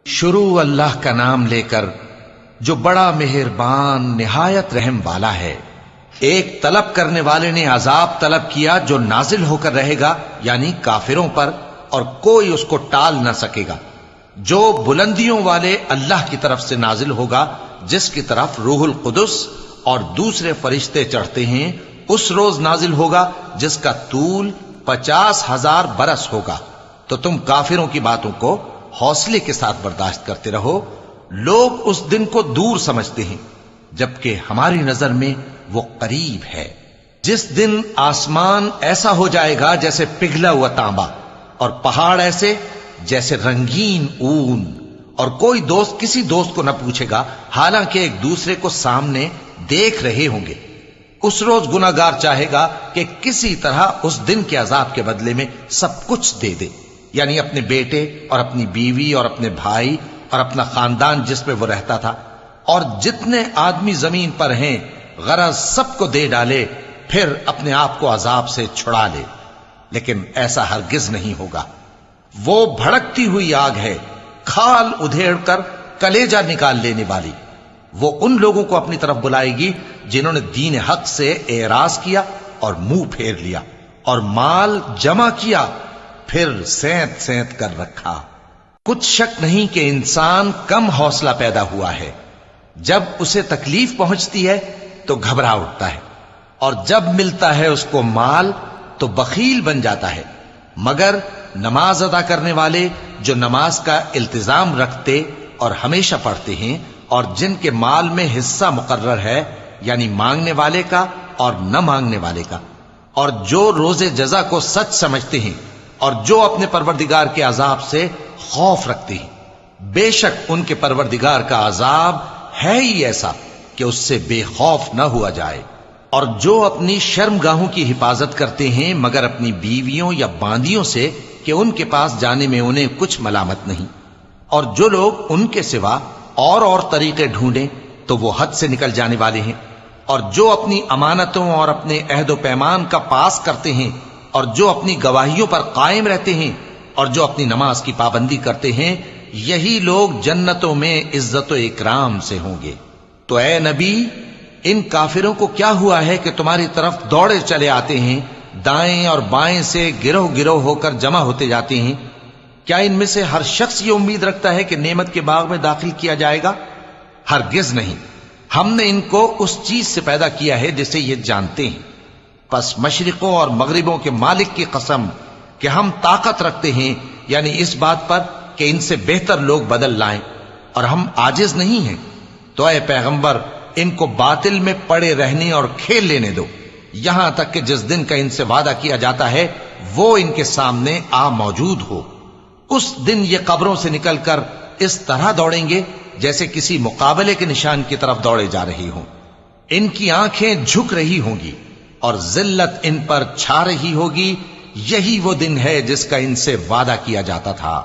شروع اللہ کا نام لے کر جو بڑا مہربان نہایت رحم والا ہے۔ ایک طلب کرنے والے نے عذاب طلب کیا جو نازل ہو کر رہے گا، یعنی کافروں پر، اور کوئی اس کو ٹال نہ سکے گا، جو بلندیوں والے اللہ کی طرف سے نازل ہوگا، جس کی طرف روح القدس اور دوسرے فرشتے چڑھتے ہیں، اس روز نازل ہوگا جس کا طول 50,000 برس ہوگا۔ تو تم کافروں کی باتوں کو حوصلے کے ساتھ برداشت کرتے رہو۔ لوگ اس دن کو دور سمجھتے ہیں، جبکہ ہماری نظر میں وہ قریب ہے۔ جس دن آسمان ایسا ہو جائے گا جیسے پگھلا ہوا تانبا، اور پہاڑ ایسے جیسے رنگین اون، اور کوئی دوست کسی دوست کو نہ پوچھے گا، حالانکہ ایک دوسرے کو سامنے دیکھ رہے ہوں گے۔ اس روز گناہگار چاہے گا کہ کسی طرح اس دن کے عذاب کے بدلے میں سب کچھ دے دے، یعنی اپنے بیٹے اور اپنی بیوی اور اپنے بھائی اور اپنا خاندان جس میں وہ رہتا تھا، اور جتنے آدمی زمین پر ہیں، غرض سب کو دے ڈالے، پھر اپنے آپ کو عذاب سے چھڑا لے۔ لیکن ایسا ہرگز نہیں ہوگا۔ وہ بھڑکتی ہوئی آگ ہے، کھال ادھیڑ کر کلیجہ نکال لینے والی۔ وہ ان لوگوں کو اپنی طرف بلائے گی جنہوں نے دین حق سے اعراض کیا اور منہ پھیر لیا، اور مال جمع کیا، پھر سینت سینت کر رکھا۔ کچھ شک نہیں کہ انسان کم حوصلہ پیدا ہوا ہے۔ جب اسے تکلیف پہنچتی ہے تو گھبرا اٹھتا ہے، اور جب ملتا ہے اس کو مال تو بخیل بن جاتا ہے۔ مگر نماز ادا کرنے والے جو نماز کا التزام رکھتے اور ہمیشہ پڑھتے ہیں، اور جن کے مال میں حصہ مقرر ہے، یعنی مانگنے والے کا اور نہ مانگنے والے کا، اور جو روز جزا کو سچ سمجھتے ہیں، اور جو اپنے پروردگار کے عذاب سے خوف رکھتے ہیں، بے شک ان کے پروردگار کا عذاب ہے ہی ایسا کہ اس سے بے خوف نہ ہوا جائے۔ اور جو اپنی شرمگاہوں کی حفاظت کرتے ہیں مگر اپنی بیویوں یا باندیوں سے کہ ان کے پاس جانے میں انہیں کچھ ملامت نہیں، اور جو لوگ ان کے سوا اور طریقے ڈھونڈیں تو وہ حد سے نکل جانے والے ہیں، اور جو اپنی امانتوں اور اپنے عہد و پیمان کا پاس کرتے ہیں، اور جو اپنی گواہیوں پر قائم رہتے ہیں، اور جو اپنی نماز کی پابندی کرتے ہیں، یہی لوگ جنتوں میں عزت و اکرام سے ہوں گے۔ تو اے نبی، ان کافروں کو کیا ہوا ہے کہ تمہاری طرف دوڑے چلے آتے ہیں، دائیں اور بائیں سے گروہ گروہ ہو کر جمع ہوتے جاتے ہیں؟ کیا ان میں سے ہر شخص یہ امید رکھتا ہے کہ نعمت کے باغ میں داخل کیا جائے گا؟ ہرگز نہیں۔ ہم نے ان کو اس چیز سے پیدا کیا ہے جسے یہ جانتے ہیں۔ پس مشرقوں اور مغربوں کے مالک کی قسم کہ ہم طاقت رکھتے ہیں، یعنی اس بات پر کہ ان سے بہتر لوگ بدل لائیں، اور ہم عاجز نہیں ہیں۔ تو اے پیغمبر، ان کو باطل میں پڑے رہنے اور کھیل لینے دو، یہاں تک کہ جس دن کا ان سے وعدہ کیا جاتا ہے وہ ان کے سامنے آ موجود ہو۔ اس دن یہ قبروں سے نکل کر اس طرح دوڑیں گے جیسے کسی مقابلے کے نشان کی طرف دوڑے جا رہی ہوں۔ ان کی آنکھیں جھک رہی ہوں گی اور ذلت ان پر چھا رہی ہوگی۔ یہی وہ دن ہے جس کا ان سے وعدہ کیا جاتا تھا۔